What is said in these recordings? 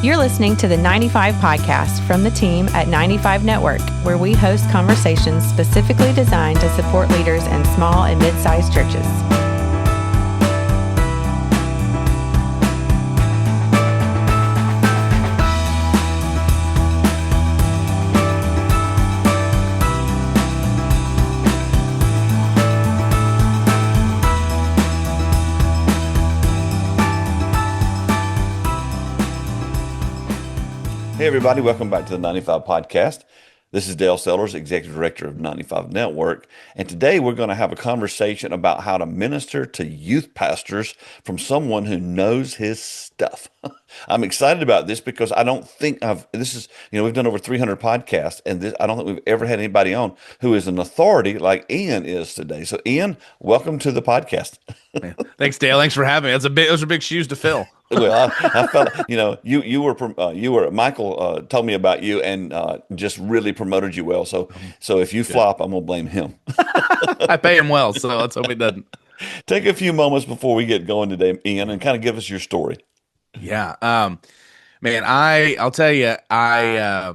You're listening to the 95 podcast from the team at 95 Network, where we host conversations specifically designed to support leaders in small and mid-sized churches. Hey, everybody. Welcome back to the 95 podcast. This is Dale Sellers, Executive Director of 95 Network. And today we're going to have a conversation about how to minister to youth pastors from someone who knows his stuff. I'm excited about this because I don't think we've done over 300 podcasts, and I don't think we've ever had anybody on who is an authority like Ian is today. So Ian, welcome to the podcast. Thanks, Dale. Thanks for having me. Those are big shoes to fill. Well, I felt, you were Michael told me about you and just really promoted you well. So if you flop, I'm gonna blame him. I pay him well, so let's hope he doesn't. Take a few moments before we get going today, Ian, and kind of give us your story. Yeah, man, I'll tell you, I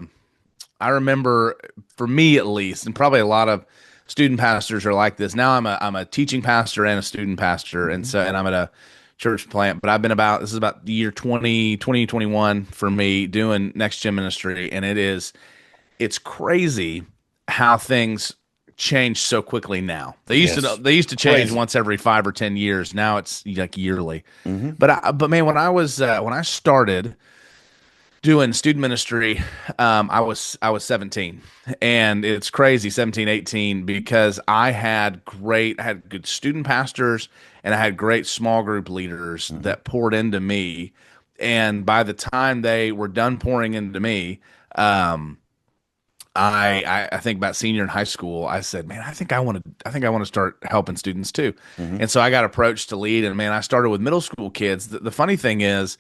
remember, for me at least, and probably a lot of student pastors are like this. Now I'm a teaching pastor and a student pastor, and I'm at a church plant, but this is about the year 2021 for me doing next gen ministry. And it's crazy how things change so quickly now. They used to change once every 5 or 10 years. Now it's like yearly. Mm-hmm. But man, when I started doing student ministry, I was 17, and it's crazy, 17, 18, because I had good student pastors and I had great small group leaders that poured into me. And by the time they were done pouring into me, I think about senior in high school, I said, man, I think I want to start helping students too. Mm-hmm. And so I got approached to lead, and man, I started with middle school kids. The funny thing is,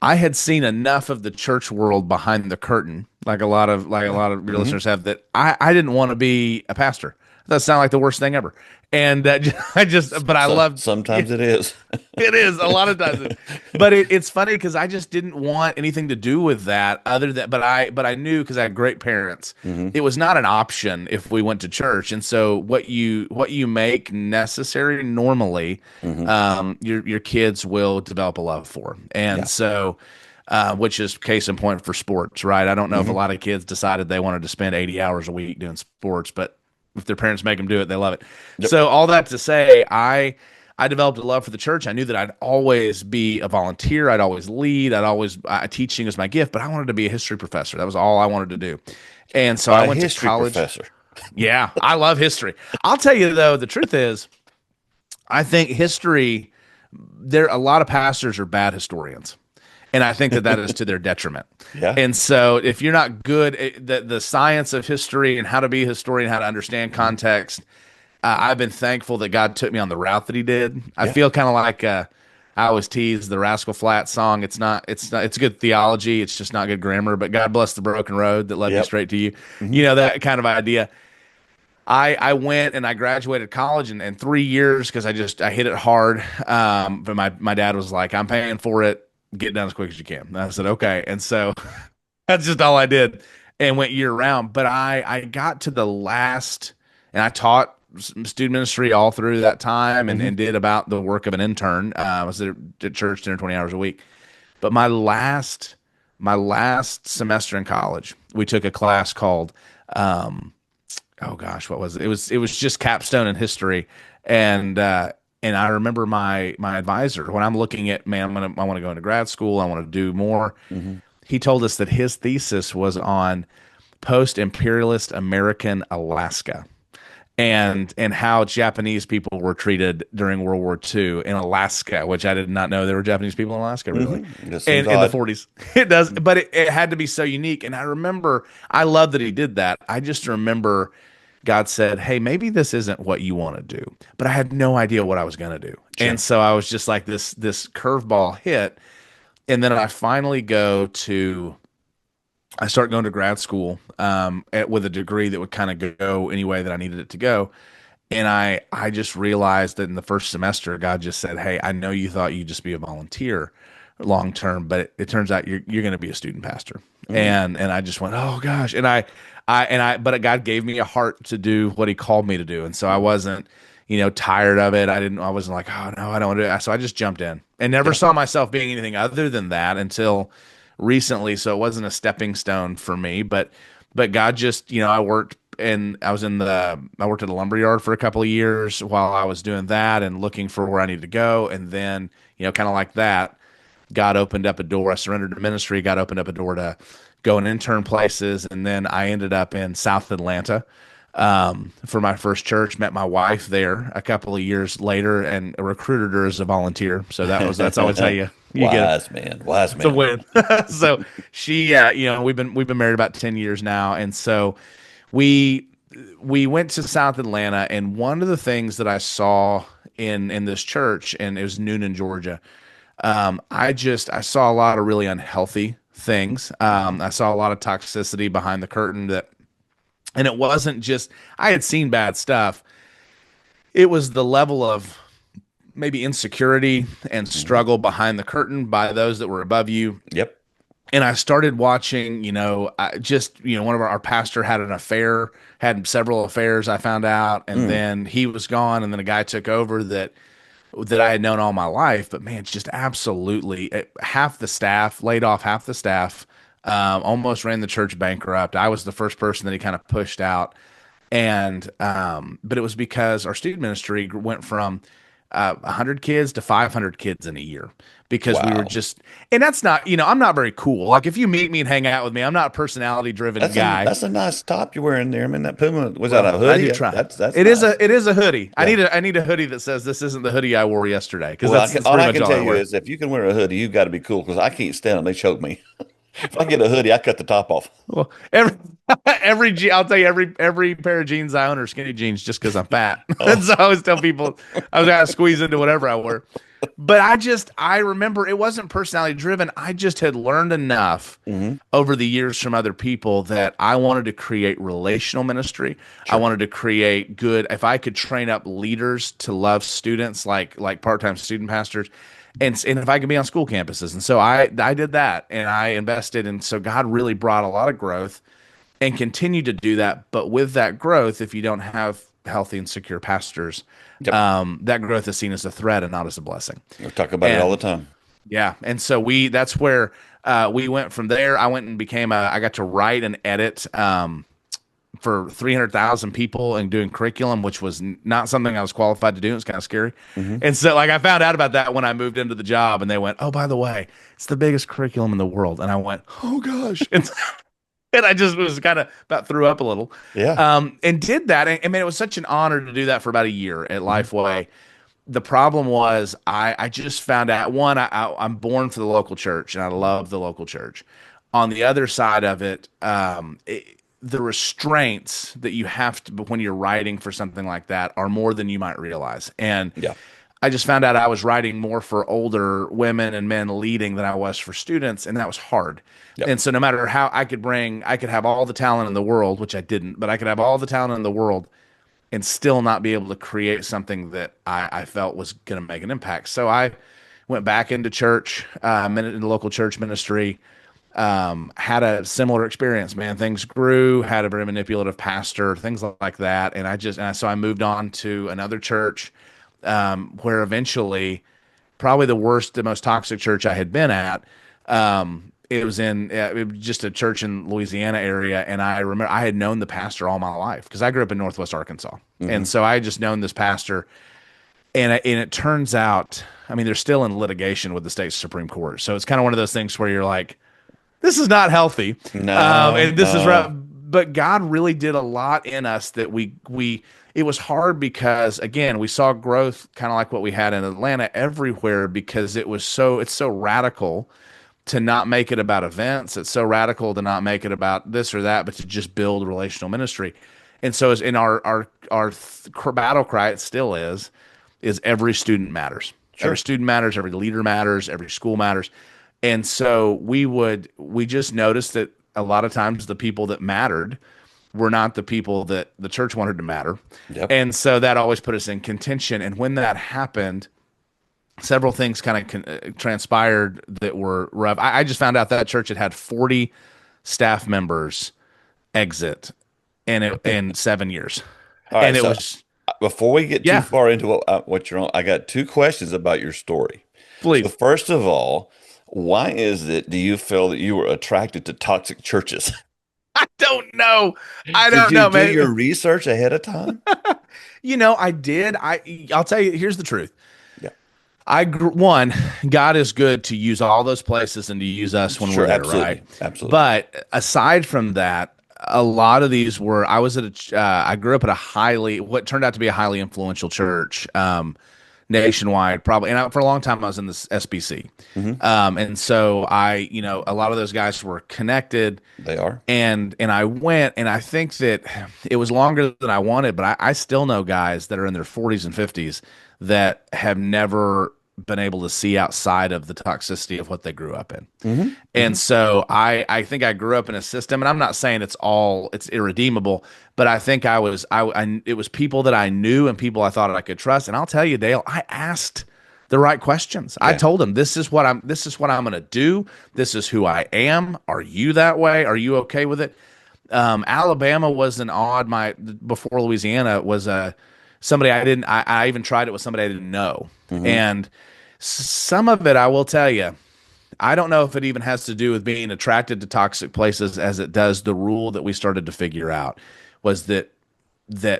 I had seen enough of the church world behind the curtain, like a lot of your listeners have, that I didn't want to be a pastor. That sounded like the worst thing ever. And I loved. Sometimes it is. It is a lot of times. But it's funny because I just didn't want anything to do with that but I knew, because I had great parents, it was not an option if we went to church. And so what you make necessary normally, your kids will develop a love for. And so, which is case in point for sports, right? I don't know if a lot of kids decided they wanted to spend 80 hours a week doing sports, but if their parents make them do it, they love it. Yep. So all that to say, I developed a love for the church. I knew that I'd always be a volunteer. I'd always lead. Teaching is my gift, but I wanted to be a history professor. That was all I wanted to do. And so I went to college. Professor. Yeah, I love history. I'll tell you though, the truth is, I think history, a lot of pastors are bad historians. And I think that is to their detriment. Yeah. And so if you're not good at the science of history and how to be a historian, how to understand context, I've been thankful that God took me on the route that he did. I feel kind of like I always tease the Rascal Flatts song. It's good theology. It's just not good grammar, but God bless the broken road that led me straight to you. Mm-hmm. You know, that kind of idea. I went and I graduated college in 3 years because I hit it hard. But my dad was like, I'm paying for it. Get done as quick as you can. And I said, okay. And so that's just all I did and went year round. But I got to the last, and I taught student ministry all through that time and did about the work of an intern. I was at church 10 or 20 hours a week. But my last semester in college, we took a class called, what was it? It was just capstone in history. And I remember my advisor, when I'm looking at, man, I want to go into grad school, I want to do more. Mm-hmm. He told us that his thesis was on post-imperialist American Alaska and how Japanese people were treated during World War II in Alaska, which I did not know there were Japanese people in Alaska, really. Mm-hmm. In the 40s. It does, but it had to be so unique. And I love that he did that. I just remember God said, hey, maybe this isn't what you want to do. But I had no idea what I was going to do. Sure. And so I was just like this curveball hit. And then I finally I start going to grad school with a degree that would kind of go any way that I needed it to go. And I just realized that in the first semester, God just said, hey, I know you thought you'd just be a volunteer, long term, but it turns out you're going to be a student pastor. And I just went, oh gosh. But God gave me a heart to do what he called me to do. And so I wasn't, tired of it. I wasn't like, oh no, I don't want to do it. So I just jumped in and never saw myself being anything other than that until recently. So it wasn't a stepping stone for me, but God just, I worked I worked at a lumber yard for a couple of years while I was doing that and looking for where I needed to go. And then, kind of like that, God opened up a door. I surrendered to ministry. God opened up a door to go and intern places. And then I ended up in South Atlanta for my first church. Met my wife there a couple of years later and recruited her as a volunteer. So that's always how you wise get man, wise man. to win. So she, we've been married about 10 years now. And so we went to South Atlanta, and one of the things that I saw in this church, and it was Noonan, Georgia, I saw a lot of really unhealthy things. I saw a lot of toxicity behind the curtain and it wasn't just, I had seen bad stuff. It was the level of maybe insecurity and struggle behind the curtain by those that were above you. Yep. And I started watching, one of our pastor had an affair, had several affairs, I found out, and then he was gone, and then a guy took over that I had known all my life, but man, just absolutely laid off half the staff, almost ran the church bankrupt. I was the first person that he kind of pushed out. And, but it was because our student ministry went from 100 kids to 500 kids in a year because we were just, and that's not, I'm not very cool. Like if you meet me and hang out with me, I'm not a personality driven guy. That's a nice top you're wearing there. I mean, that Puma, was that a hoodie? I do try. That's it nice. is a hoodie. Yeah. I need a hoodie that says this isn't the hoodie I wore yesterday. Cause all I can tell you is if you can wear a hoodie, you've got to be cool. Cause I can't stand them. They choke me. If I get a hoodie, I cut the top off. Well, I'll tell you, every pair of jeans I own are skinny jeans just because I'm fat. And so I always tell people I was going to squeeze into whatever I wear. But I remember it wasn't personality driven. I just had learned enough over the years from other people that I wanted to create relational ministry. Sure. I wanted to create if I could train up leaders to love students like part-time student pastors. And if I could be on school campuses. And so I did that and I invested. And so God really brought a lot of growth and continued to do that. But with that growth, if you don't have healthy and secure pastors, that growth is seen as a threat and not as a blessing. We talk about it all the time. Yeah. And so that's where we went from there. I went and I got to write and edit for 300,000 people and doing curriculum, which was not something I was qualified to do. It was kind of scary. And so I found out about that when I moved into the job and they went, oh, by the way, it's the biggest curriculum in the world. And I went, oh gosh. And I just was kind of about threw up a little. Yeah. And did that. And I mean, it was such an honor to do that for about a year at Lifeway. The problem was I just found out, one, I'm born for the local church and I love the local church. On the other side of it, the restraints that you have to, when you're writing for something like that are more than you might realize. And I just found out I was writing more for older women and men leading than I was for students. And that was hard. And so no matter how I could have all the talent in the world, which I didn't, but I could have all the talent in the world and still not be able to create something that I felt was going to make an impact. So I went back into church, in the local church ministry, had a similar experience, man. Things grew, had a very manipulative pastor, things like that. And so I moved on to another church, where eventually probably the most toxic church I had been at. It was just a church in Louisiana area. And I remember I had known the pastor all my life because I grew up in Northwest Arkansas. And so I had just known this pastor. And it turns out, I mean, they're still in litigation with the state Supreme Court. So it's kind of one of those things where you're like, this is not healthy. And this is right. But God really did a lot in us that it was hard because, again, we saw growth kind of like what we had in Atlanta everywhere because it's so radical to not make it about events. It's so radical to not make it about this or that, but to just build relational ministry. And so as in our battle cry, it still is every student matters. Sure. Every student matters, every leader matters, every school matters. And so we just noticed that a lot of times the people that mattered were not the people that the church wanted to matter. And so that always put us in contention. And when that happened, several things kind of transpired that were rough. I just found out that church had 40 staff members exit in 7 years, All right. and it So was before we get too yeah, far into what you're on, I got two questions about your story. So please. first of all, why is it do you feel that you were attracted to toxic churches? I don't know. I Did don't you know, do your man. research ahead of time? I did. I'll tell you. Here's the truth. Yeah. One, God is good to use all those places and to use us when we're Sure, there, right? absolutely. Absolutely. But aside from that, a lot of these were. I grew up at what turned out to be a highly influential church, nationwide, probably. And for a long time, I was in this SBC, Hmm. and so a lot of those guys were connected. They are. And I went, and I think that it was longer than I wanted, but I still know guys that are in their 40s and 50s that have never been able to see outside of the toxicity of what they grew up in. Hmm. And so I think I grew up in a system, and I'm not saying it's irredeemable, but I think it was people that I knew and people I thought I could trust. And I'll tell you, Dale, I asked the right questions. I Yeah. told them, this is what I'm going to do. This is who I am. Are you that way? Are you okay with it? Alabama was an odd, before Louisiana was somebody I even tried it with somebody I didn't know. Hmm. And some of it, I will tell you, I don't know if it even has to do with being attracted to toxic places as it does the rule that we started to figure out was that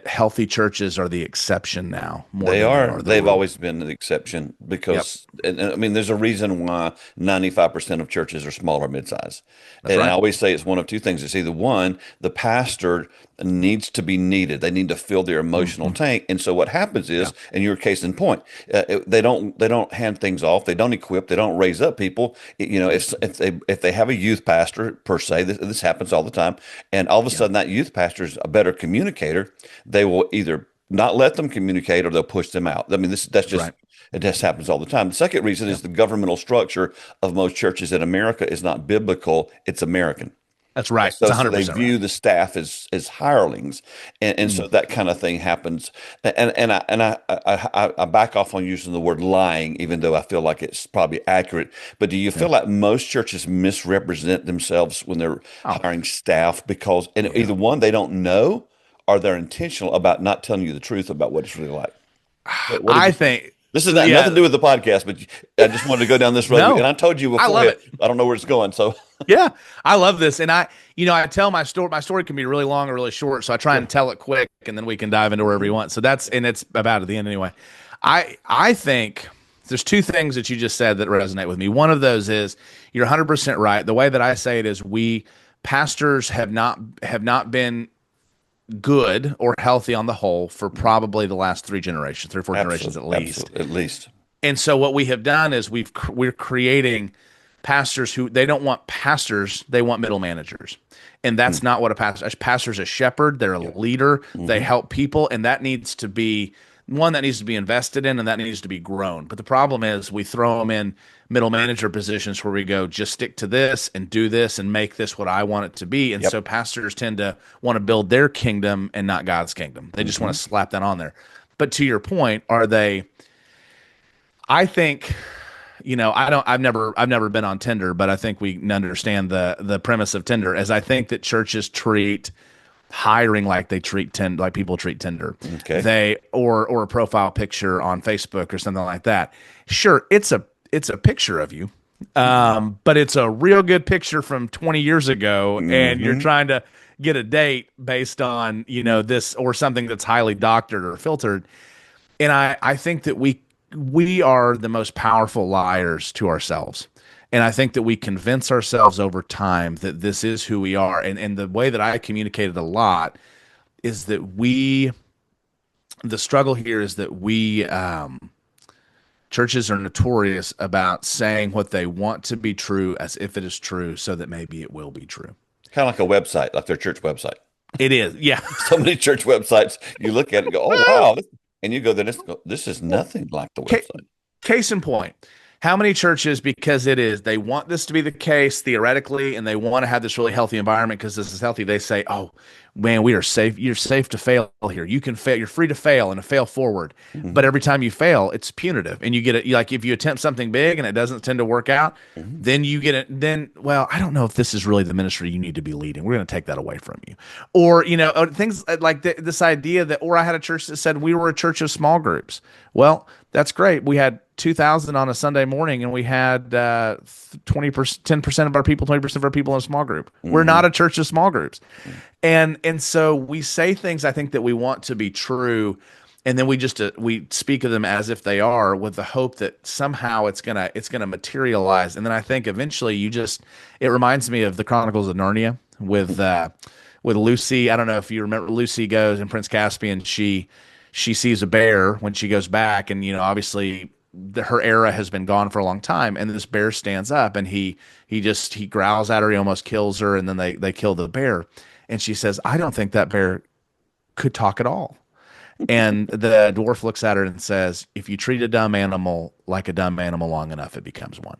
healthy churches are the exception now more They than they are. are the They've rule. always been an exception Yep, because, and I mean, there's a reason why 95% of churches are small or mid-size. that's And I right. always say it's one of two things. It's either one, the pastor needs to be needed. They need to fill their emotional Hmm. tank. And so what happens Yeah, is, in your case in point, they don't hand things off. They don't equip. They don't raise up people. If they have a youth pastor per se, this happens all the time, and all of a yeah, sudden that youth pastor is a better communicator, they will either not let them communicate or they'll push them out. I mean, that's that's just right. it just happens all the time. The second reason Yeah, is the governmental structure of most churches in America is not biblical; it's American. that's And right. It's so they 100% right. view the staff as hirelings, and Mm, so that kind of thing happens. And I back off on using the word lying, even though I feel like it's probably accurate. But do you yeah. feel like most churches misrepresent themselves when they're Oh, hiring staff because, and yeah. either one, they don't know, or they're intentional about not telling you the truth about what it's really like? What do I you think? think, This is not nothing to yeah, do with the podcast, but I just wanted to go down this road. And no, I told you I love beforehand, it. I don't know where it's going. So Yeah, I love this, and I tell my story. My story can be really long or really short, so I try and sure. tell it quick, and then we can dive into wherever you want. So it's about at the end anyway. I think there's two things that you just said that resonate with me. One of those is you're 100% right. The way that I say it is we pastors have not been good or healthy on the whole for probably the last three or four generations Absolutely, at least. absolutely, at least. And so what we have done is we're creating pastors who they don't want pastors, they want middle managers. And Hmm. that's not what a pastor's a shepherd, they're a Yeah. leader, they Hmm. help people, and that needs to be one that needs to be invested in and that needs to be grown. But the problem is we throw them in middle manager positions where we go, just stick to this and do this and make this what I want it to be. And Yep. so pastors tend to want to build their kingdom and not God's kingdom. They just want Hmm. to slap that on there. But to your point, are they I think I've never been on Tinder, but I think we understand the premise of Tinder as I think that churches treat hiring like they treat Tinder, like people treat Tinder. Okay. They or a profile picture on Facebook or something like that. Sure, it's a picture of you. But it's a real good picture from 20 years ago, and you're Hmm. trying to get a date based on, this or something that's highly doctored or filtered. And I think that we are the most powerful liars to ourselves. And I think that we convince ourselves over time that this is who we are. And the way that I communicated a lot is that the struggle here is that churches are notorious about saying what they want to be true as if it is true so that maybe it will be true. Kind of like a website, like their church website. It is. Yeah. So many church websites, you look at it and go, "Oh wow," and you go, "This is nothing like the Ca- website." Case in point, how many churches, because they want this to be the case theoretically, and they want to have this really healthy environment because this is healthy, they say, oh, man, we are safe. You're safe to fail here. You can fail. You're free to fail and to fail forward. Mm-hmm. But every time you fail, it's punitive, and you get it. Like if you attempt something big and it doesn't tend to work out, Mm-hmm. then you get it. Then, well, I don't know if this is really the ministry you need to be leading. We're going to take that away from you, or things like this idea that. Or I had a church that said we were a church of small groups. Well, that's great. We had 2,000 on a Sunday morning, and we had 20%, 10% of our people, 20% of our people in a small group. Mm-hmm. We're not a church of small groups. Mm-hmm. And so we say things, I think, that we want to be true, and then we speak of them as if they are, with the hope that somehow it's gonna materialize. And then I think eventually it reminds me of the Chronicles of Narnia with Lucy. I don't know if you remember, Lucy goes, and Prince Caspian, she sees a bear when she goes back, and obviously her era has been gone for a long time, and this bear stands up, and he growls at her, he almost kills her, and then they kill the bear, and she says, I don't think that bear could talk at all. And the dwarf looks at her and says, if you treat a dumb animal like a dumb animal long enough, it becomes one.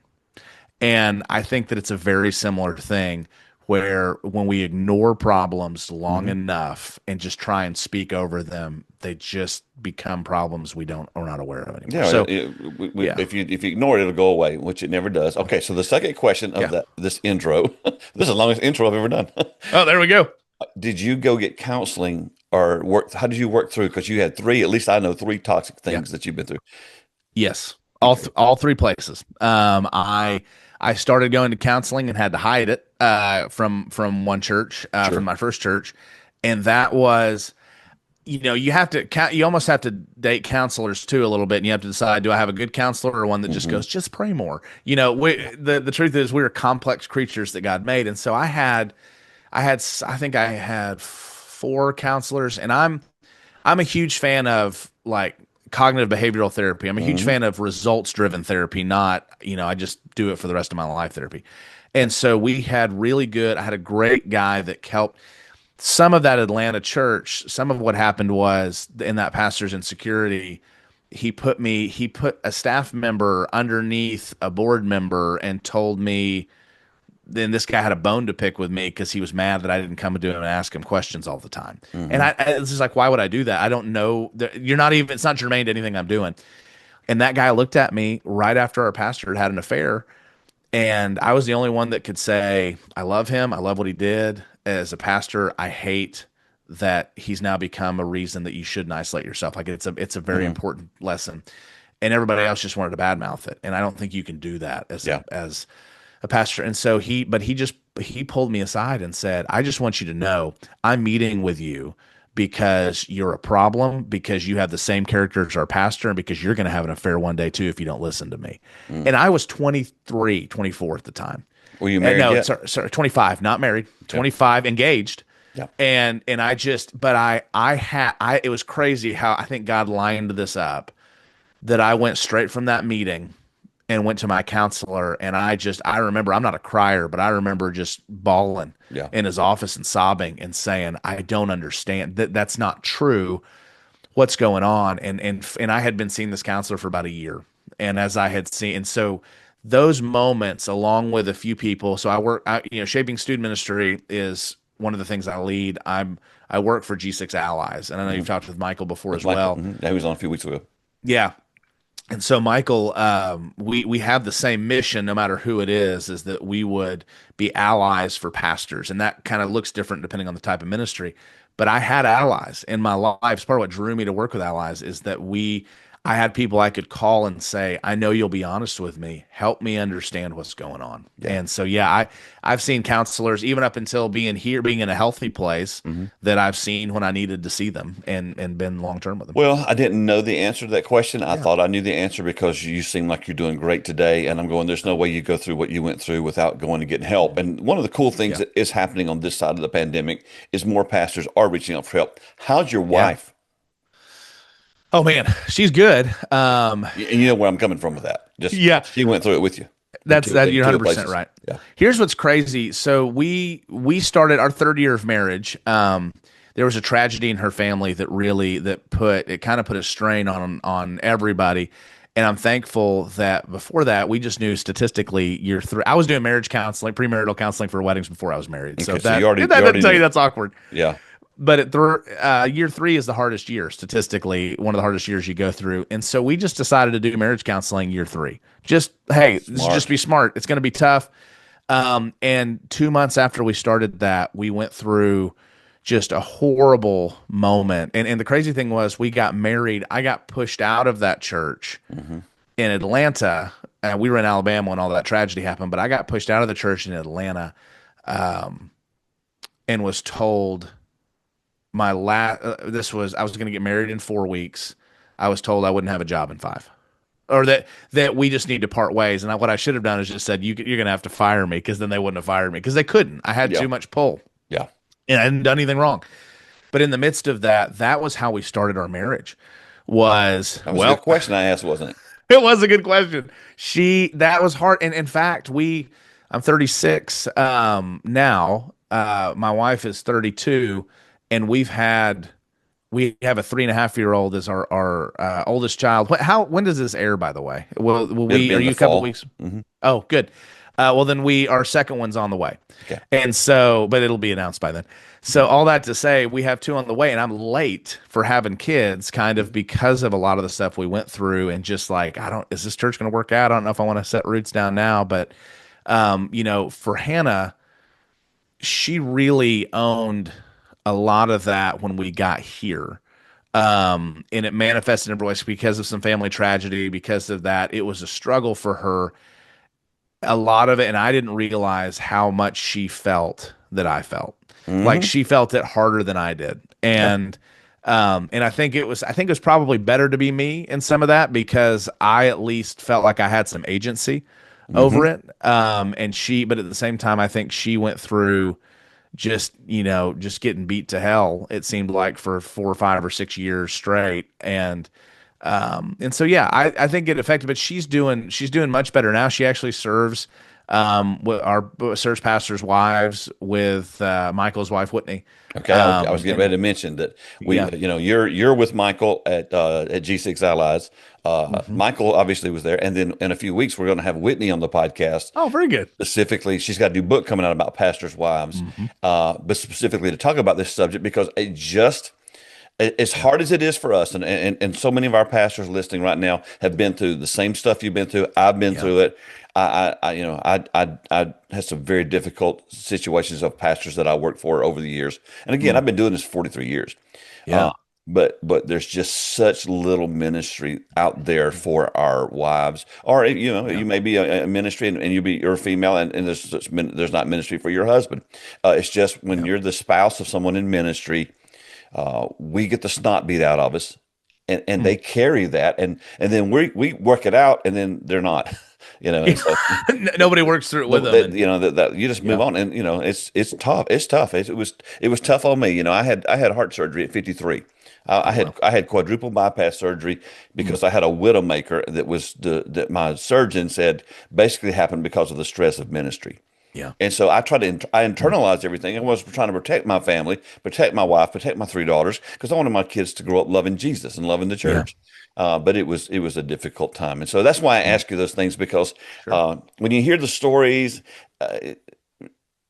And I think that it's a very similar thing, where when we ignore problems long mm-hmm. enough and just try and speak over them, they just become problems we're not aware of anymore. Yeah, so if you ignore it, it'll go away, which it never does. Okay, so the second question of this intro, this is the longest intro I've ever done. Oh, there we go. Did you go get counseling or work? How did you work through? Because you had three, at least I know, three toxic things that you've been through. Yes, all three places. I started going to counseling and had to hide it from one church, Sure. from my first church, and that was, you almost have to date counselors too a little bit, and you have to decide, do I have a good counselor or one that just goes, just pray more? The truth is we're complex creatures that God made, and so I think I had 4 counselors, and I'm a huge fan of like cognitive behavioral therapy. I'm a huge fan of results-driven therapy, not, I just do it for the rest of my life therapy. And so I had a great guy that helped some of that Atlanta church. Some of what happened was, in that pastor's insecurity, he put a staff member underneath a board member and told me, then this guy had a bone to pick with me because he was mad that I didn't come to him and ask him questions all the time. Mm-hmm. And it's just like, why would I do that? I don't know. It's not germane to anything I'm doing. And that guy looked at me right after our pastor had an affair. And I was the only one that could say, I love him. I love what he did. As a pastor, I hate that he's now become a reason that you shouldn't isolate yourself. Like it's a very important lesson. And everybody else just wanted to badmouth it. And I don't think you can do that as a pastor. And so he pulled me aside and said, I just want you to know I'm meeting with you because you're a problem, because you have the same character as our pastor, and because you're going to have an affair one day too if you don't listen to me. And I was 23, 24 at the time. Were you married yet? Sorry, 25, not married, 25, engaged. Yeah. And it was crazy how I think God lined this up, that I went straight from that meeting and went to my counselor, and I remember, I'm not a crier, but I remember just bawling in his office and sobbing and saying, I don't understand, that's not true. What's going on? And I had been seeing this counselor for about a year. And as I had seen, and so those moments, along with a few people, so Shaping Student Ministry is one of the things I lead. I work for G6 Allies, and I know you've talked with Michael before as well. Mm-hmm. Yeah, he was on a few weeks ago. Yeah. And so, Michael, we have the same mission, no matter who it is that we would be allies for pastors. And that kind of looks different depending on the type of ministry. But I had allies in my life. Part of what drew me to work with allies is that I had people I could call and say, I know you'll be honest with me. Help me understand what's going on. Yeah. And so, I've seen counselors, even up until being in a healthy place, that I've seen when I needed to see them and been long-term with them. Well, I didn't know the answer to that question. I thought I knew the answer because you seem like you're doing great today. And I'm going, there's no way you go through what you went through without going and getting help. And one of the cool things that is happening on this side of the pandemic is more pastors are reaching out for help. How's your wife? Oh man, she's good. And you know where I'm coming from with that. She went through it with you. You're 100% right. Yeah. Here's what's crazy. So we started our 3rd year of marriage. There was a tragedy in her family that kind of put a strain on everybody. And I'm thankful that before that, we just knew statistically I was doing marriage counseling, premarital counseling for weddings before I was married. So you already tell you that's awkward. Yeah. But year 3 is the hardest year, statistically, one of the hardest years you go through. And so we just decided to do marriage counseling year 3. Just, hey, just be smart. It's going to be tough. And 2 months after we started that, we went through just a horrible moment. And the crazy thing was, we got married. I got pushed out of that church in Atlanta. And we were in Alabama when all that tragedy happened, but I got pushed out of the church in Atlanta, and was told I was going to get married in 4 weeks. I was told I wouldn't have a job in 5, or that we just need to part ways. And what I should have done is just said, you're going to have to fire me, because then they wouldn't have fired me, because they couldn't. I had too much pull. Yeah. And I hadn't done anything wrong. But in the midst of that, that was how we started our marriage. That was a good question I asked, wasn't it? It was a good question. That was hard. And in fact, I'm 36 now. My wife is 32, and we have a 3.5-year-old as our oldest child. When does this air, by the way? Will we? Are you a couple weeks? Mm-hmm. Oh, good. Well, then our second one's on the way. Okay. And so, but it'll be announced by then. So all that to say, we have 2 on the way, and I'm late for having kids, kind of because of a lot of the stuff we went through, and just like, is this church going to work out? I don't know if I want to set roots down now, but for Hannah, she really owned a lot of that when we got here. And it manifested in every way because of some family tragedy. Because of that, it was a struggle for her, a lot of it. And I didn't realize how much she felt that I felt. Like, she felt it harder than I did. And I think it was probably better to be me in some of that, because I at least felt like I had some agency over it. But at the same time, I think she went through just getting beat to hell, it seemed like, for 4 or 5 or 6 years straight. And so, yeah, I think it affected, but she's doing much better now. She actually serves with our serves pastors' wives with Michael's wife, Whitney. Okay. I was getting ready to mention that you're with Michael at G6 Allies. Michael obviously was there. And then in a few weeks, we're going to have Whitney on the podcast. Oh, very good. Specifically, she's got a new book coming out about pastors' wives, but specifically to talk about this subject, because it just, as hard as it is for us, and so many of our pastors listening right now have been through the same stuff you've been through. I've been through it. I had some very difficult situations of pastors that I worked for over the years. And again, I've been doing this 43 years. Yeah. But there's just such little ministry out there for our wives, or you may be a ministry and you're a female, and there's not ministry for your husband. It's just when you're the spouse of someone in ministry, we get the snot beat out of us, and they carry that, and then we work it out, and then they're not. So, nobody works through it with them. That you just move on, and it's tough. It's tough. It was tough on me. I had heart surgery at 53. I had quadruple bypass surgery because I had a widowmaker that my surgeon said basically happened because of the stress of ministry. Yeah. And so I internalized everything. I was trying to protect my family, protect my wife, protect my 3 daughters, because I wanted my kids to grow up loving Jesus and loving the church. But it was a difficult time. And so that's why I ask you those things, because when you hear the stories,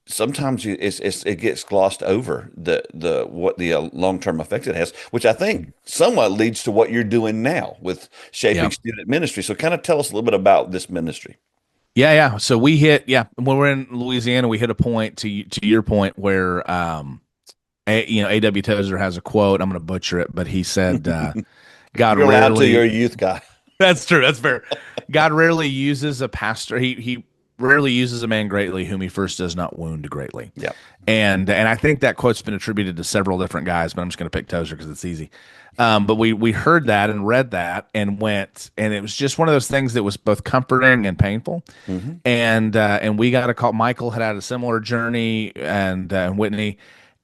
sometimes it gets glossed over what the long-term effects it has, which I think somewhat leads to what you're doing now with shaping student ministry. So kind of tell us a little bit about this ministry. Yeah. So we hit, when we're in Louisiana, we hit a point to your point where, A.W. Tozer has a quote. I'm going to butcher it, but he said, God You're allowed to, rarely, you're a youth guy. That's true. That's fair. God rarely uses a pastor. He rarely uses a man greatly whom he first does not wound greatly. Yeah. And I think that quote's been attributed to several different guys, but I'm just going to pick Tozer because it's easy. But we heard that and read that and went, and it was just one of those things that was both comforting and painful. And we got a call. Michael had a similar journey, and Whitney.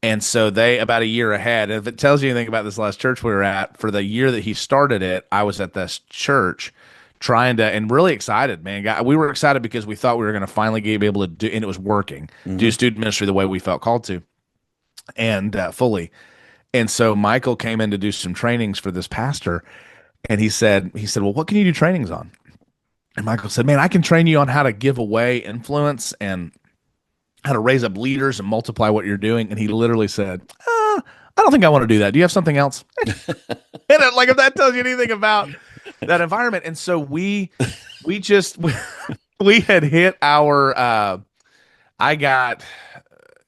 And so they, about a year ahead, if it tells you anything about this last church we were at, for the year that he started it, I was at this church trying to, and really excited, man. We were excited because we thought we were going to finally be able to do, and it was working, do student ministry the way we felt called to, and fully. And so Michael came in to do some trainings for this pastor, and he said, well, what can you do trainings on? And Michael said, man, I can train you on how to give away influence and how to raise up leaders and multiply what you're doing. And he literally said, I don't think I want to do that. Do you have something else? And like if that tells you anything about that environment. And so we just we had hit our I got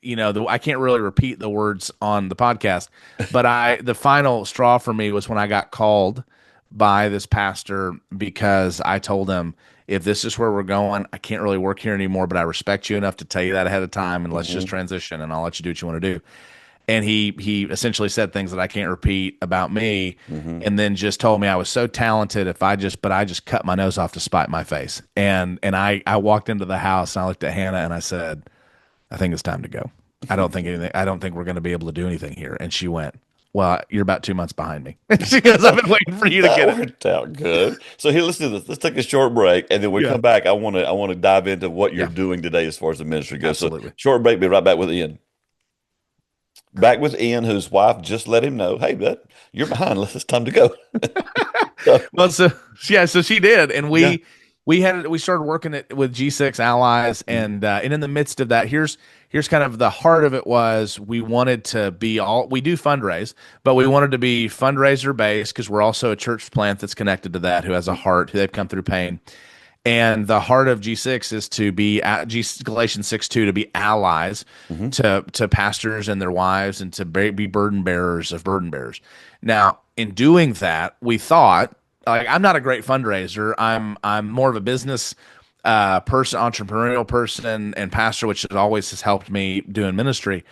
I can't really repeat the words on the podcast, but the final straw for me was when I got called by this pastor because I told him, if this is where we're going, I can't really work here anymore, but I respect you enough to tell you that ahead of time, and let's just transition, and I'll let you do what you want to do. And he essentially said things that I can't repeat about me, and then just told me I was so talented but I just cut my nose off to spite my face. And I walked into the house and I looked at Hannah and I said, I think it's time to go. I don't think we're going to be able to do anything here. And she went, well, you're about 2 months behind me. She goes, I've been waiting for you to get it. That worked out good. So here, listen to this. Let's take a short break, and then we come back. I want to dive into what you're doing today as far as the ministry goes. Absolutely. So short break. Be right back with Ian. Back with Ian, whose wife just let him know, hey, bud, you're behind. It's time to go. So she did, and we started working with G6 allies, and in the midst of that, here's kind of the heart of it was we wanted to be we do fundraise, but we wanted to be fundraiser based because we're also a church plant that's connected to that, who has a heart, who they've come through pain. And the heart of G6 is to be Galatians 6:2, to be allies to pastors and their wives, and to be burden bearers of burden bearers. Now, in doing that, we thought, like, I'm not a great fundraiser. I'm more of a business person, entrepreneurial person, and pastor, which has helped me doing ministry.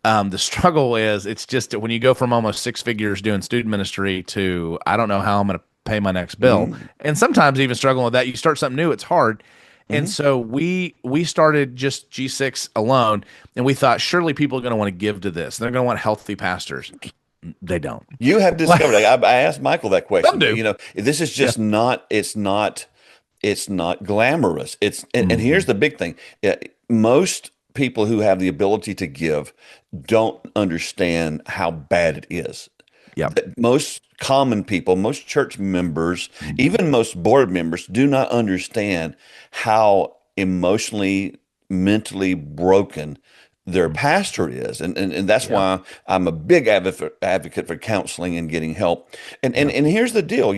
The struggle is, it's just when you go from almost 6 figures doing student ministry to, I don't know how I'm going to pay my next bill. And sometimes even struggling with that, you start something new, it's hard. And so we started just G6 alone, and we thought, surely people are going to want to give to this. They're going to want healthy pastors. They don't. You have discovered. I asked Michael that question. Some do. This is just not. It's not glamorous. And here's the big thing. Most people who have the ability to give don't understand how bad it is. Yeah. Most common people, most church members, even most board members do not understand how emotionally, mentally broken their pastor is. And that's why I'm a big advocate for counseling and getting help. And here's the deal,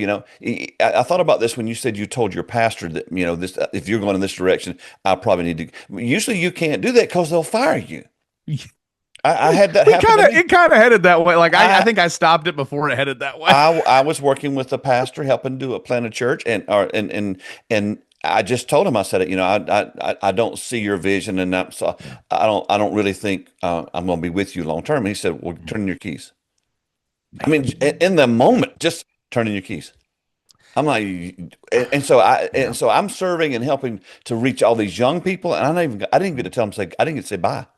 I thought about this when you said you told your pastor that, this, if you're going in this direction, I probably need to. Usually you can't do that because they'll fire you. I had that happen. It kind of headed that way. Like I think I stopped it before it headed that way. I was working with a pastor helping do a plant a church, and I just told him, I said, I don't see your vision, and so I don't really think I'm going to be with you long term. And he said, well, turn in your keys. I mean, in the moment, just turn in your keys. I'm like, and so I'm serving and helping to reach all these young people, and I didn't get to tell them, I didn't get to say bye.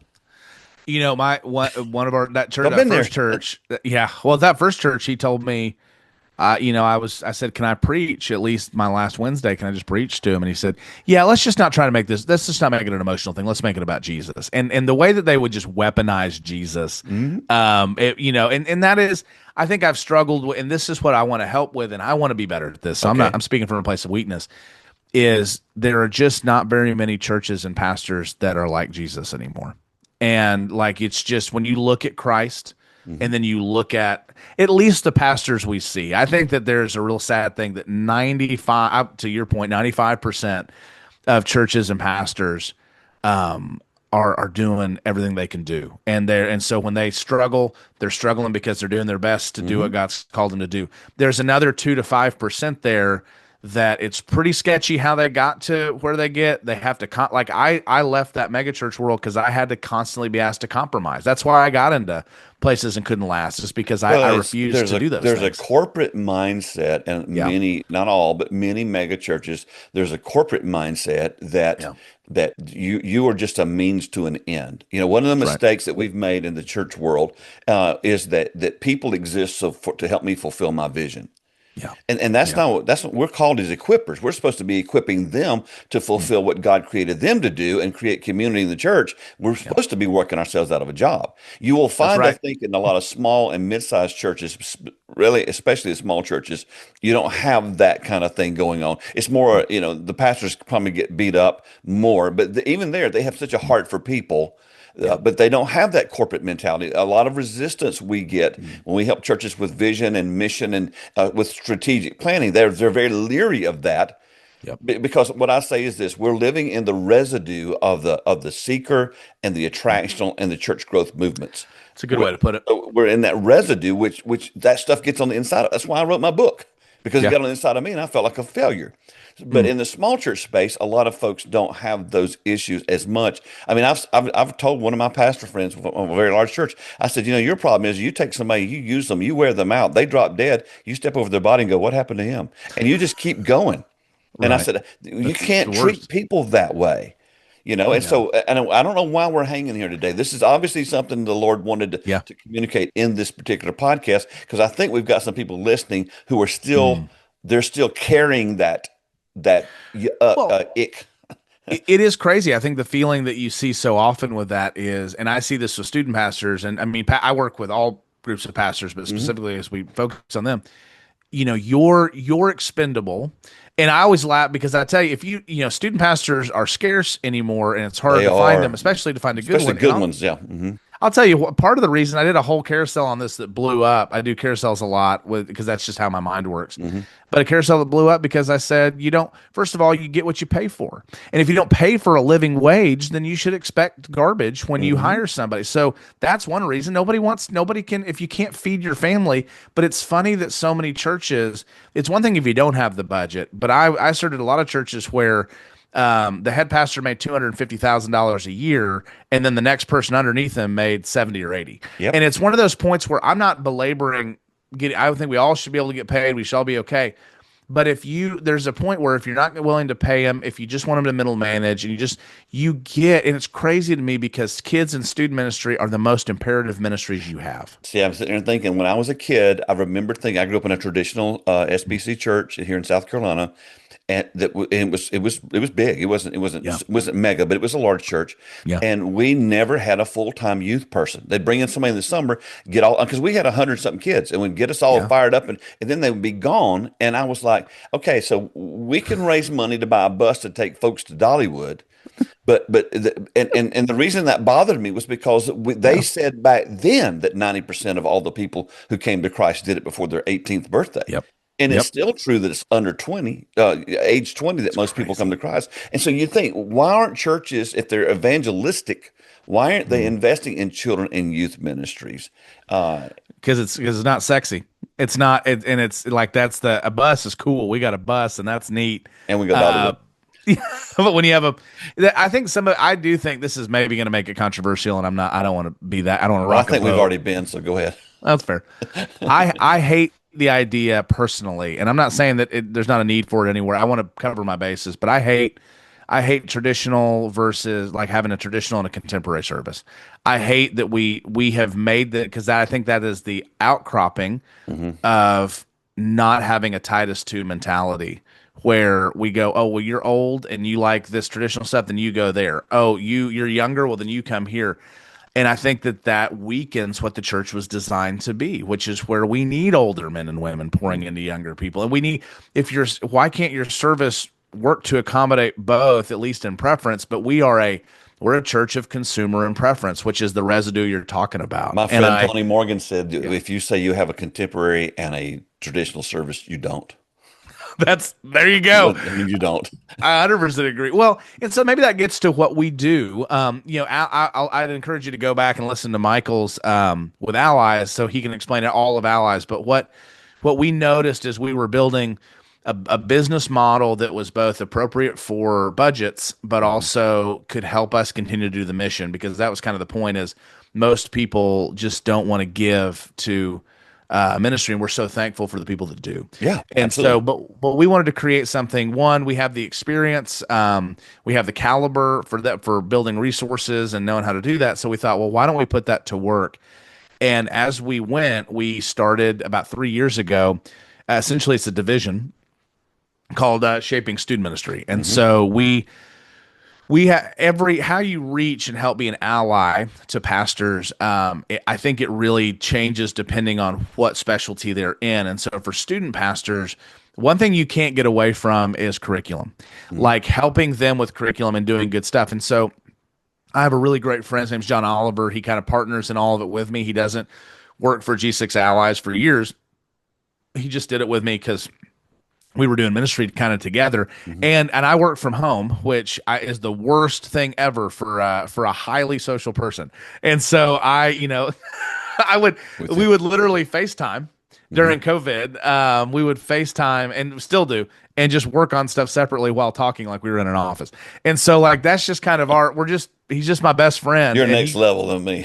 My one of our that first church. Yeah, well, that first church, he told me, I said, can I preach at least my last Wednesday? Can I just preach to him? And he said, yeah, let's just not try to make this. Let's just not make it an emotional thing. Let's make it about Jesus. And the way that they would just weaponize Jesus, and that is, I think I've struggled with, and this is what I want to help with, and I want to be better at this. So I'm speaking from a place of weakness. Is there are just not very many churches and pastors that are like Jesus anymore. And like, it's just when you look at Christ and then you look at least the pastors we see, I think that there's a real sad thing that 95% of churches and pastors are doing everything they can do. And so when they struggle, they're struggling because they're doing their best to do what God's called them to do. There's another 2 to 5% there that it's pretty sketchy how they got to where they get. They have to I left that megachurch world because I had to constantly be asked to compromise. That's why I got into places and couldn't last, just because I refused to do those things. There's a corporate mindset, and many, not all, but many megachurches, there's a corporate mindset that you are just a means to an end. One of the mistakes that we've made in the church world is that people exist to help me fulfill my vision. Yeah. And that's what we're called as equippers. We're supposed to be equipping them to fulfill what God created them to do and create community in the church. We're supposed to be working ourselves out of a job. You will find, I think, in a lot of small and mid-sized churches, really, especially the small churches, you don't have that kind of thing going on. It's more, the pastors probably get beat up more, but even there, they have such a heart for people but they don't have that corporate mentality. A lot of resistance we get when we help churches with vision and mission and with strategic planning. They're very leery of that. Yep. Because what I say is this: we're living in the residue of the seeker and the attractional and the church growth movements. It's a good way to put it. We're in that residue, which that stuff gets on the inside. That's why I wrote my book, because it got on the inside of me, and I felt like a failure. But in the small church space, a lot of folks don't have those issues as much. I mean, I've told one of my pastor friends from a very large church, I said, your problem is you take somebody, you use them, you wear them out, they drop dead, you step over their body and go, what happened to him? And you just keep going. And I said, you can't treat people that way, and so, and I don't know why we're hanging here today. This is obviously something the Lord wanted to communicate in this particular podcast, because I think we've got some people listening who are still, they're still carrying that ick. It is crazy. I think the feeling that you see so often with that is, and I see this with student pastors, and I mean, I work with all groups of pastors, but specifically as we focus on them, you're expendable. And I always laugh, because I tell you, if student pastors are scarce anymore, and it's hard to find them, especially to find a good one. Especially good ones, yeah. Mm-hmm. I'll tell you what, part of the reason I did a whole carousel on this that blew up. I do carousels a lot because that's just how my mind works. But a carousel that blew up because I said, first of all, you get what you pay for. And if you don't pay for a living wage, then you should expect garbage when you hire somebody. So that's one reason. Nobody can, if you can't feed your family. But it's funny that so many churches, it's one thing if you don't have the budget, but I started a lot of churches where the head pastor made $250,000 a year, and then the next person underneath him made 70 or 80. Yep. And it's one of those points where I'm not belaboring I think we all should be able to get paid. We should all be okay. But there's a point where if you're not willing to pay them, if you just want them to middle manage, and and it's crazy to me, because kids and student ministry are the most imperative ministries you have. See, I'm sitting there thinking, when I was a kid, I remember thinking, I grew up in a traditional SBC church here in South Carolina. And it was big. It wasn't mega, but it was a large church. Yeah. And we never had a full-time youth person. They'd bring in somebody in the summer, because we had 100-something kids, and would get us all fired up, and then they would be gone. And I was like, okay, so we can raise money to buy a bus to take folks to Dollywood. But the reason that bothered me was because they said back then that 90% of all the people who came to Christ did it before their 18th birthday. Yep. And it's still true that it's under 20, age 20, that most people come to Christ. And so you think, why aren't churches, if they're evangelistic, why aren't they investing in children and youth ministries? Because it's not sexy. It's not, and it's like, a bus is cool. We got a bus, and that's neat. And we got but when you have I do think this is maybe going to make it controversial, and I don't want to be that. I don't want to rock. I think we've already been, so go ahead. That's fair. I hate the idea personally, and I'm not saying that there's not a need for it anywhere. I want to cover my bases, but I hate traditional versus like having a traditional and a contemporary service. I hate that we have made that, because I think that is the outcropping of not having a Titus 2 mentality, where we go, oh, well, you're old and you like this traditional stuff, then you go there. Oh, you're younger, well, then you come here. And I think that weakens what the church was designed to be, which is where we need older men and women pouring into younger people. And why can't your service work to accommodate both, at least in preference? But we're a church of consumer and preference, which is the residue you're talking about. My friend Tony Morgan said, if you say you have a contemporary and a traditional service, you don't. There you go. I mean, you don't. I 100% agree. Well, and so maybe that gets to what we do. I'd encourage you to go back and listen to Michael's with Allies, so he can explain all of Allies. But what we noticed is we were building a business model that was both appropriate for budgets, but also could help us continue to do the mission, because that was kind of the point, is most people just don't want to give to ministry, and we're so thankful for the people that do. Yeah, and absolutely. so, but we wanted to create something. One, we have the experience, we have the caliber for building resources and knowing how to do that. So we thought, well, why don't we put that to work? And as we went, we started about 3 years ago. Essentially, it's a division called Shaping Student Ministry, and so we have how you reach and help be an ally to pastors. I think it really changes depending on what specialty they're in. And so for student pastors, one thing you can't get away from is curriculum, like helping them with curriculum and doing good stuff. And so I have a really great friend. His name's John Oliver. He kind of partners in all of it with me. He doesn't work for G6 Allies for years. He just did it with me because we were doing ministry kind of together, and I work from home, which is the worst thing ever for a highly social person. And so we would literally FaceTime during COVID. We would FaceTime and still do, and just work on stuff separately while talking like we were in an office. And so like that's just kind of he's just my best friend. You're next level than me.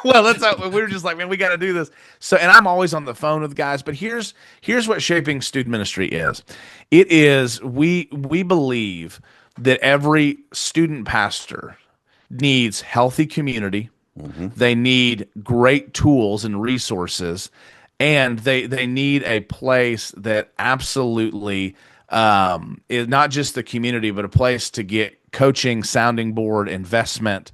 Well, we were just like, man, we got to do this. So, and I'm always on the phone with guys, but here's what shaping student ministry is. It is, we believe that every student pastor needs healthy community. They need great tools and resources, and they need a place that absolutely is not just the community, but a place to get coaching, sounding board, investment.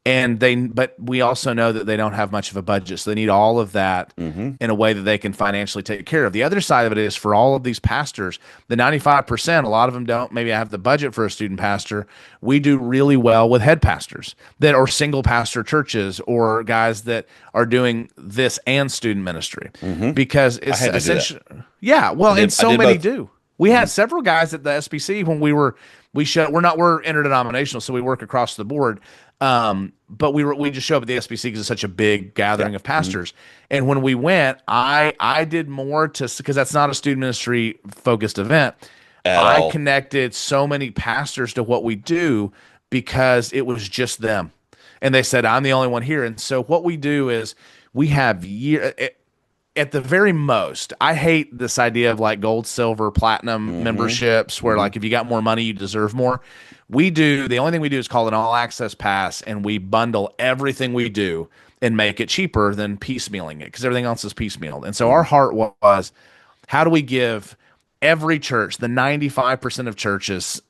But we also know that they don't have much of a budget, so they need all of that in a way that they can financially take care of. The other side of it is for all of these pastors, the 95%, a lot of them don't maybe have the budget for a student pastor. We do really well with head pastors that are single pastor churches or guys that are doing this and student ministry because it's essentially, yeah. Well, and so many do. We had several guys at the SBC when we're interdenominational, so we work across the board. But we just show up at the SBC because it's such a big gathering of pastors. And when we went, I did more because that's not a student ministry focused event. I connected so many pastors to what we do because it was just them. And they said, I'm the only one here. And so what we do is we have at the very most, I hate this idea of like gold, silver, platinum memberships where like if you got more money, you deserve more. The only thing we do is call it an all access pass, and we bundle everything we do and make it cheaper than piecemealing it because everything else is piecemealed. And so our heart was, how do we give every church, the 95% of churches,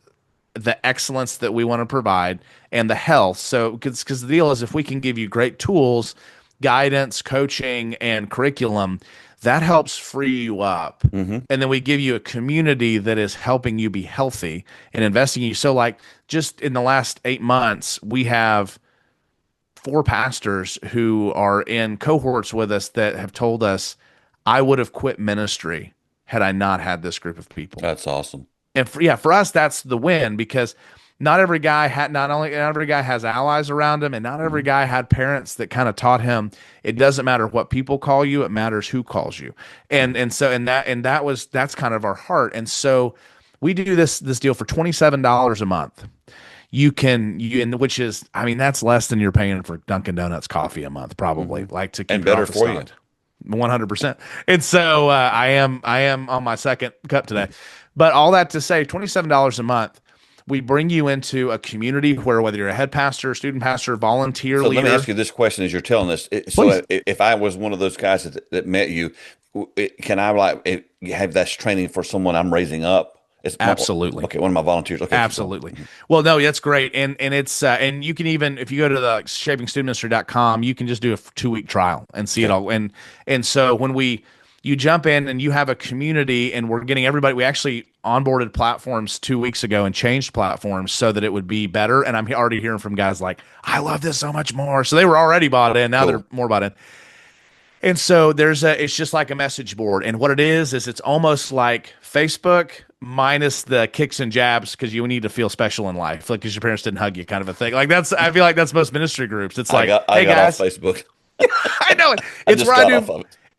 the excellence that we want to provide and the health? So because the deal is if we can give you great tools, guidance, coaching, and curriculum, that helps free you up. And then we give you a community that is helping you be healthy and investing in you. So like just in the last 8 months, we have 4 pastors who are in cohorts with us that have told us, I would have quit ministry had I not had this group of people. That's awesome. And for us, that's the win because not every guy has allies around him, and not every guy had parents that kind of taught him it doesn't matter what people call you, it matters who calls you. That's kind of our heart. And so we do this deal for $27 a month. Which is, I mean, that's less than you're paying for Dunkin' Donuts coffee a month, probably. Like to keep and better for you. 100%. And so I am on my second cup today. But all that to say, $27 a month. We bring you into a community where whether you're a head pastor, student pastor, volunteer leader. Let me ask you this question as you're telling this. So if I was one of those guys that met you, can I have that training for someone I'm raising up? Absolutely. Okay, one of my volunteers. Okay, absolutely. Well, no, that's great. And it's and you can even, if you go to the shapingstudentministry.com, you can just do a 2-week trial and see it all. And so when you jump in and you have a community, and we're getting everybody. We actually onboarded platforms 2 weeks ago and changed platforms so that it would be better. And I'm already hearing from guys like, I love this so much more. So they were already bought in. Now they're more bought in. And so it's just like a message board. And what it is it's almost like Facebook minus the kicks and jabs because you need to feel special in life, like because your parents didn't hug you, kind of a thing. Like I feel like that's most ministry groups. It's like, I got guys, off Facebook. I know it.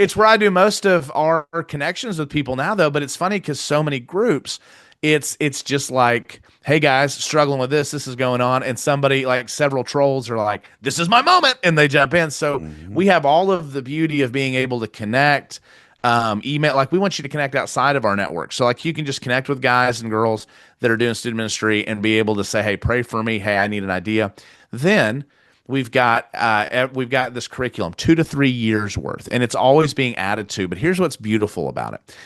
It's where I do most of our connections with people now, though. But it's funny because so many groups, it's just like, hey guys, struggling with this is going on, and somebody like several trolls are like, this is my moment, and they jump in. So we have all of the beauty of being able to connect, email. Like we want you to connect outside of our network. So like you can just connect with guys and girls that are doing student ministry and be able to say, hey, pray for me. Hey, I need an idea. Then we've got this curriculum, 2 to 3 years worth, and it's always being added to. But here's what's beautiful about it.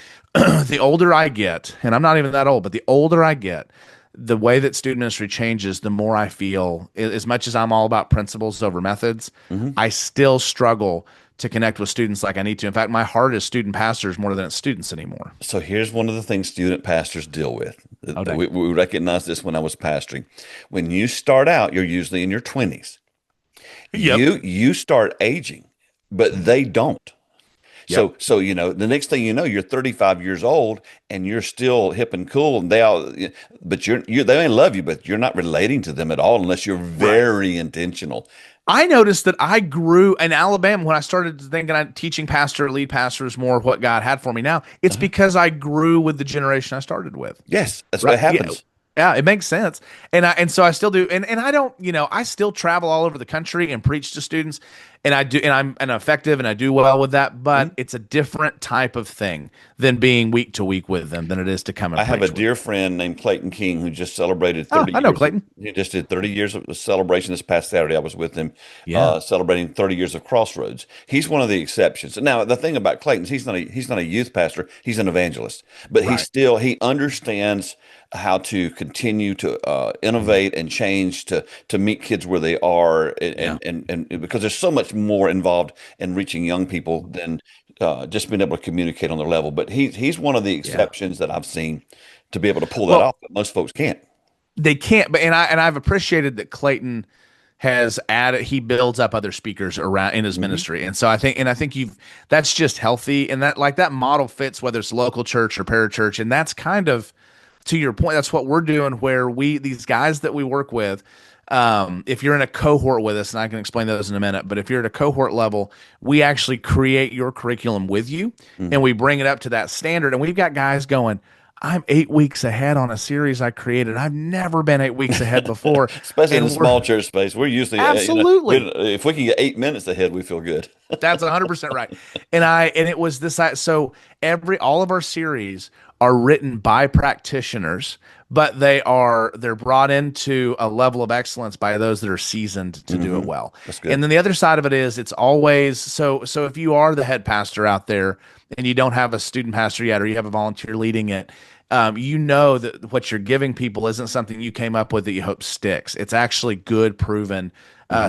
The older I get, and I'm not even that old, but the older I get, the way that student ministry changes, the more I feel, as much as I'm all about principles over methods, I still struggle to connect with students like I need to. In fact, my heart is student pastors more than it's students anymore. So here's one of the things student pastors deal with. Oh, dang. We recognized this when I was pastoring. When you start out, you're usually in your 20s. Yep. You start aging, but they don't. Yep. So the next thing you know, you're 35 years old and you're still hip and cool, and but they may love you, but you're not relating to them at all unless you're very intentional. I noticed that I grew in Alabama when I started thinking teaching pastor, lead pastor is more of what God had for me now. It's because I grew with the generation I started with. Yes, that's what happens. Yeah, it makes sense. And so I still do. And I don't, I still travel all over the country and preach to students, and I do, and I'm effective and I do well with that, but it's a different type of thing than being week to week with them than it is to come and I have preach a dear friend named Clayton King who just celebrated 30 I know years. Clayton. He just did 30 years of celebration this past Saturday. I was with him Yeah. celebrating 30 years of Crossroads. He's one of the exceptions. Now, the thing about Clayton, he's not a youth pastor, he's an evangelist, but he understands how to continue to innovate and change to meet kids where they are, and because there's so much more involved in reaching young people than just being able to communicate on their level. But he's one of the exceptions that I've seen to be able to pull that off, but most folks can't. They can't, but I've appreciated that Clayton has added, he builds up other speakers around in his ministry. And so I think that's just healthy, and that model fits whether it's local church or parachurch. And that's kind of, to your point, that's what we're doing, where these guys that we work with, if you're in a cohort with us, and I can explain those in a minute, but if you're at a cohort level, we actually create your curriculum with you, and we bring it up to that standard. And we've got guys going, I'm 8 weeks ahead on a series I created. I've never been 8 weeks ahead before. Especially in the small church space. We're usually, absolutely. If we can get 8 minutes ahead, we feel good. That's 100% right. And it was this, so all of our series are written by practitioners, but they're brought into a level of excellence by those that are seasoned to do it well. That's good. And then the other side of it is, it's always, so if you are the head pastor out there and you don't have a student pastor yet, or you have a volunteer leading it, you know that what you're giving people isn't something you came up with that you hope sticks. It's actually good, proven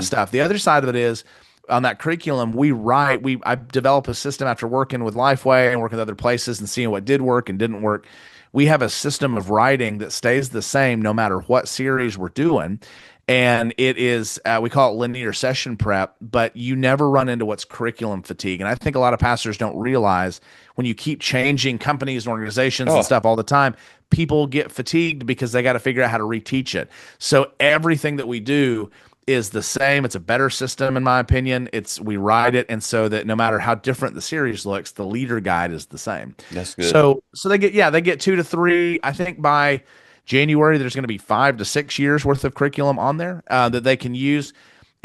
stuff. The other side of it is, on that curriculum, I develop a system after working with Lifeway and working with other places and seeing what did work and didn't work. We have a system of writing that stays the same no matter what series we're doing. And it is, we call it linear session prep, but you never run into what's curriculum fatigue. And I think a lot of pastors don't realize, when you keep changing companies and organizations and stuff all the time, people get fatigued because they got to figure out how to reteach it. So everything that we do is the same. It's a better system, in my opinion. We write it, and so that no matter how different the series looks, the leader guide is the same. That's good. So they get 2 to 3. I think by January there's going to be 5 to 6 years worth of curriculum on there that they can use.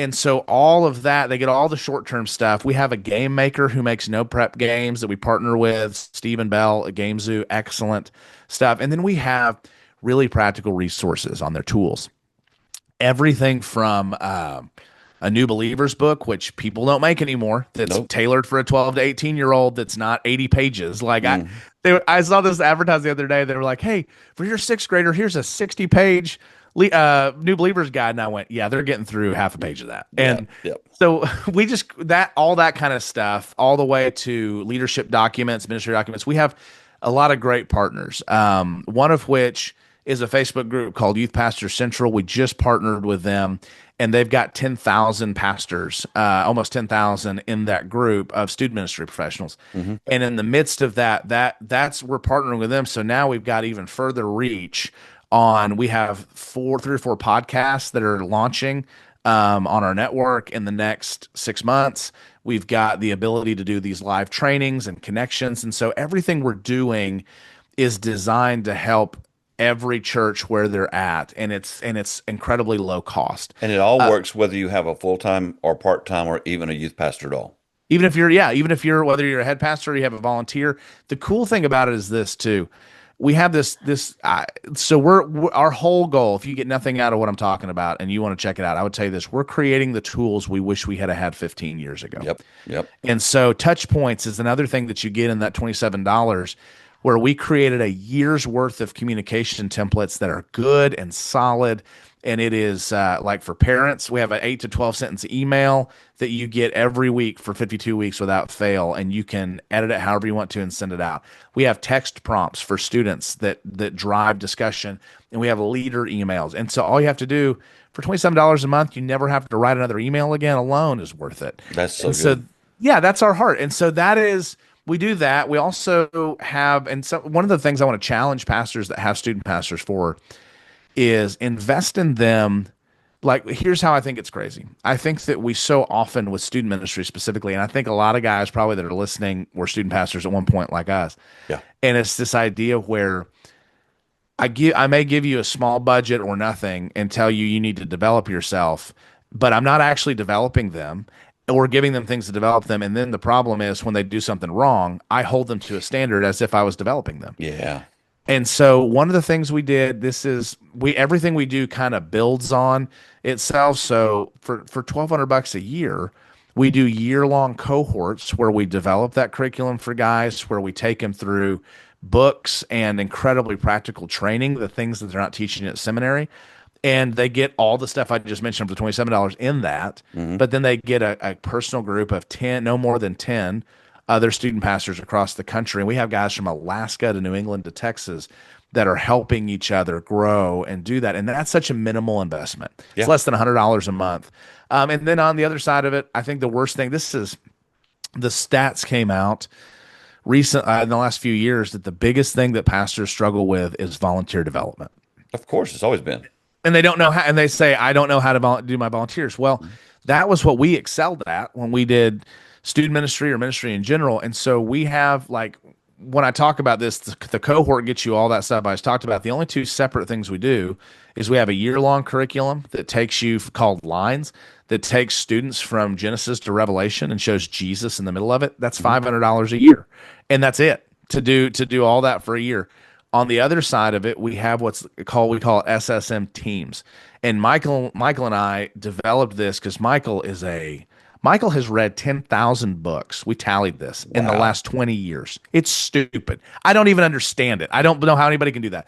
And so all of that, they get all the short-term stuff. We have a game maker who makes no prep games that we partner with, Stephen Bell at Game Zoo, excellent stuff. And then we have really practical resources on their tools. Everything from a new believers book, which people don't make anymore, that's tailored for a 12 to 18-year-old, that's not 80 pages. Like I saw this advertised the other day. They were like, hey, for your 6th grader, here's a 60-page new believers guide. And I went, yeah, they're getting through half a page of that. And so we just, all that kind of stuff, all the way to leadership documents, ministry documents. We have a lot of great partners, one of which is a Facebook group called Youth Pastor Central. We just partnered with them, and they've got 10,000 pastors, almost 10,000 in that group of student ministry professionals. And in the midst of that's we're partnering with them. So now we've got even further reach on. We have 3 or 4 podcasts that are launching on our network in the next 6 months. We've got the ability to do these live trainings and connections, and so everything we're doing is designed to help every church where they're at, and it's incredibly low cost. And it all works whether you have a full-time or part-time or even a youth pastor at all. Even if you're whether you're a head pastor or you have a volunteer. The cool thing about it is this too. We have so our whole goal, if you get nothing out of what I'm talking about and you want to check it out, I would tell you this: we're creating the tools we wish we had 15 years ago. Yep. And so touch points is another thing that you get in that $27, where we created a year's worth of communication templates that are good and solid And it is like for parents, we have an 8 to 12 sentence email that you get every week for 52 weeks without fail, and you can edit it however you want to and send it out. We have text prompts for students that drive discussion, and we have leader emails. And so all you have to do for $27 a month, you never have to write another email again. Alone is worth it. That's so And good. so yeah, that's our heart. And so that is, we do that. We also have, and so one of the things I want to challenge pastors that have student pastors for is invest in them. Like, here's how I think it's crazy. I think that we so often with student ministry specifically, and I think a lot of guys probably that are listening were student pastors at one point like us. Yeah. And it's this idea where I may give you a small budget or nothing and tell you you need to develop yourself, but I'm not actually developing them or giving them things to develop them. And then the problem is when they do something wrong, I hold them to a standard as if I was developing them. Yeah. And so one of the things we did, everything we do kind of builds on itself. So for $1,200 a year, we do year-long cohorts where we develop that curriculum for guys, where we take them through books and incredibly practical training, the things that they're not teaching at seminary. And they get all the stuff I just mentioned for the $27 in that, but then they get a personal group of 10, no more than 10 other student pastors across the country. And we have guys from Alaska to New England to Texas that are helping each other grow and do that. And that's such a minimal investment. Yeah. It's less than $100 a month. And then on the other side of it, I think the worst thing, the stats came out recent in the last few years that the biggest thing that pastors struggle with is volunteer development. Of course, it's always been. And they don't know how, and they say, I don't know how to do my volunteers. Well, that was what we excelled at when we did student ministry or ministry in general. And so we have, like, when I talk about this, the cohort gets you all that stuff I just talked about. The only two separate things we do is we have a year-long curriculum that takes you, called Lines, that takes students from Genesis to Revelation and shows Jesus in the middle of it. That's $500 a year. And that's it to do all that for a year. On the other side of it, we have we call it SSM teams. And Michael and I developed this because Michael has read 10,000 books. We tallied this in the last 20 years. It's stupid. I don't even understand it. I don't know how anybody can do that.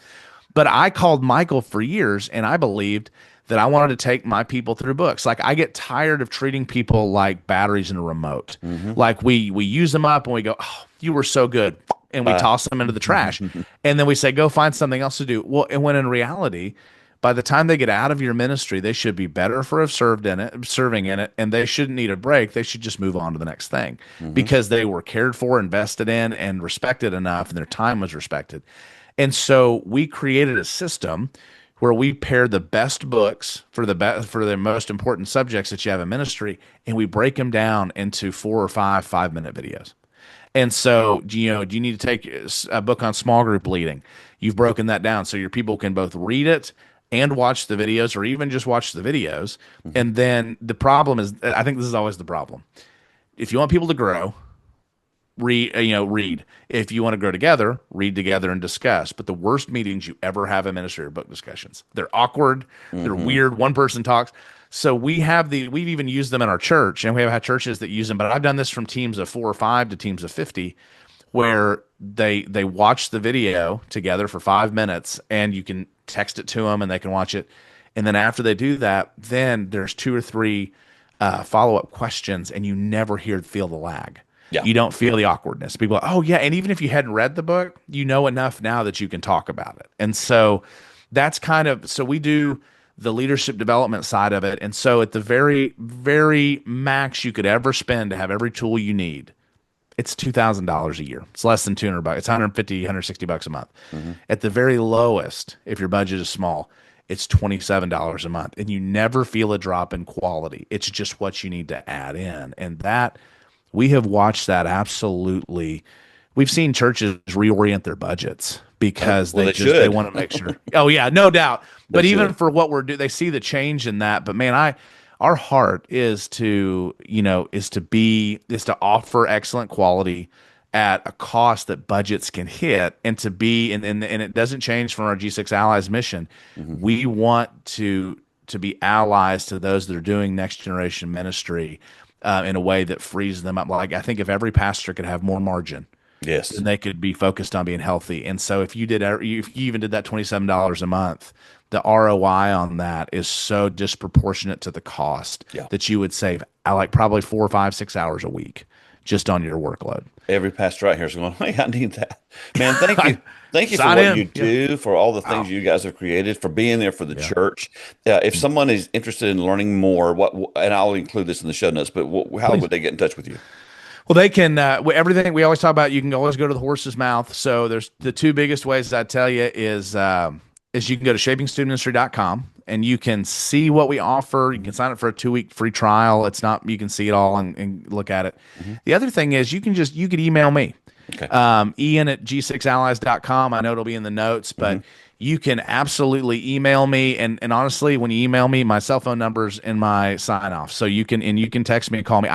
But I called Michael for years, and I believed that I wanted to take my people through books. Like, I get tired of treating people like batteries in a remote. Like, we use them up and we go, oh, you were so good. And we toss them into the trash. And then we say, go find something else to do. Well, and when in reality, by the time they get out of your ministry, they should be better for serving in it, and they shouldn't need a break. They should just move on to the next thing because they were cared for, invested in, and respected enough, and their time was respected. And so we created a system where we pair the best books for the most important subjects that you have in ministry, and we break them down into 4 or 5 5-minute videos. And so, do you need to take a book on small group leading? You've broken that down so your people can both read it and watch the videos, or even just watch the videos. And then the problem is, I think this is always the problem. If you want people to grow, read. If you want to grow together, read together and discuss. But the worst meetings you ever have in ministry are book discussions. They're awkward. They're weird. One person talks. So we've even used them in our church, and we have had churches that use them, but I've done this from teams of 4 or 5 to teams of 50, where they watch the video together for 5 minutes, and you can text it to them and they can watch it. And then after they do that, then there's 2 or 3 follow-up questions, and you never feel the lag. Yeah. You don't feel the awkwardness. People are, oh yeah. And even if you hadn't read the book, you know enough now that you can talk about it. And so that's so we do the leadership development side of it. And so at the very, very max you could ever spend to have every tool you need, it's $2,000 a year. It's less than $200. It's $150, $160 a month. At the very lowest, if your budget is small, it's $27 a month. And you never feel a drop in quality. It's just what you need to add in. And that, we have watched that absolutely. We've seen churches reorient their budgets because they want to make sure. Oh yeah, no doubt. But even for what we're doing, they see the change in that. But man, our heart is to offer excellent quality at a cost that budgets can hit, and to be and it doesn't change from our G6 Allies mission. We want to be allies to those that are doing next generation ministry in a way that frees them up. Like, I think if every pastor could have more margin, yes, then they could be focused on being healthy. And so if you even did that $27 a month, the ROI on that is so disproportionate to the cost that you would save like probably 4 or 5, 6 hours a week just on your workload. Every pastor out here is going, hey, I need that. Man, thank you. Thank you for Sign what in. you do, for all the things you guys have created, for being there for the church. If someone is interested in learning more, and I'll include this in the show notes, but how would they get in touch with you? Well, they can, everything we always talk about, you can always go to the horse's mouth. So there's the two biggest ways I tell you is you can go to shapingstudentministry.com and you can see what we offer. You can sign up for a 2-week free trial. You can see it all and look at it. Mm-hmm. The other thing is you could email me. Okay. Ian@g6allies.com. I know it'll be in the notes, but you can absolutely email me. And honestly, when you email me, my cell phone number's in my sign off. So you can text me and call me.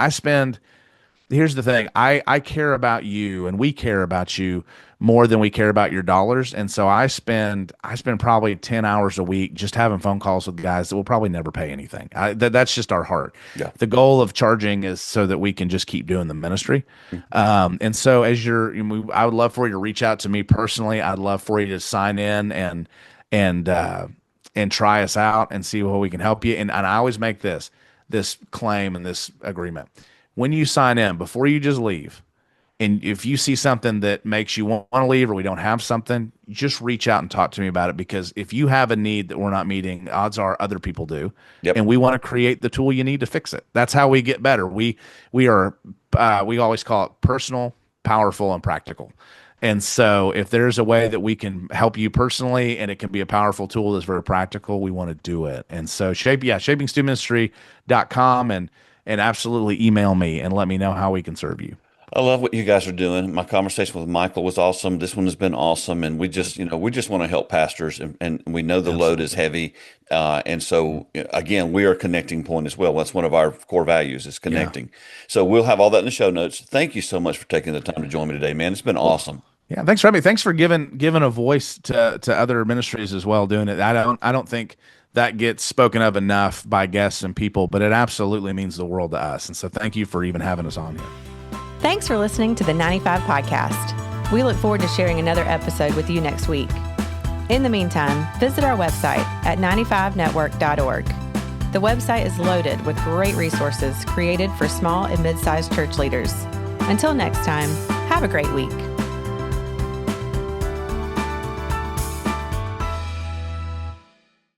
Here's the thing. I care about you and we care about you more than we care about your dollars. And so I spend probably 10 hours a week just having phone calls with guys that will probably never pay anything. That's just our heart. Yeah. The goal of charging is so that we can just keep doing the ministry. And so I would love for you to reach out to me personally. I'd love for you to sign in and try us out and see how we can help you. And I always make this claim and this agreement. When you sign in, before you just leave, and if you see something that makes you want to leave or we don't have something, just reach out and talk to me about it, because if you have a need that we're not meeting, odds are other people do. Yep. And we want to create the tool you need to fix it. That's how we get better. We always call it personal, powerful, and practical. And so if there's a way that we can help you personally and it can be a powerful tool that's very practical, we want to do it. And so shapingstudentministry.com and absolutely email me and let me know how we can serve you. I love what you guys are doing. My conversation with Michael was awesome. This one has been awesome. And we just want to help pastors, and we know the load is heavy. And so again, we are a connecting point as well. That's one of our core values, is connecting. Yeah. So we'll have all that in the show notes. Thank you so much for taking the time to join me today, man. It's been awesome. Yeah. Thanks for having me. Thanks for giving a voice to other ministries as well, doing it. I don't think that gets spoken of enough by guests and people, but it absolutely means the world to us. And so thank you for even having us on here. Thanks for listening to the 95 Podcast. We look forward to sharing another episode with you next week. In the meantime, visit our website at 95network.org. The website is loaded with great resources created for small and mid-sized church leaders. Until next time, have a great week.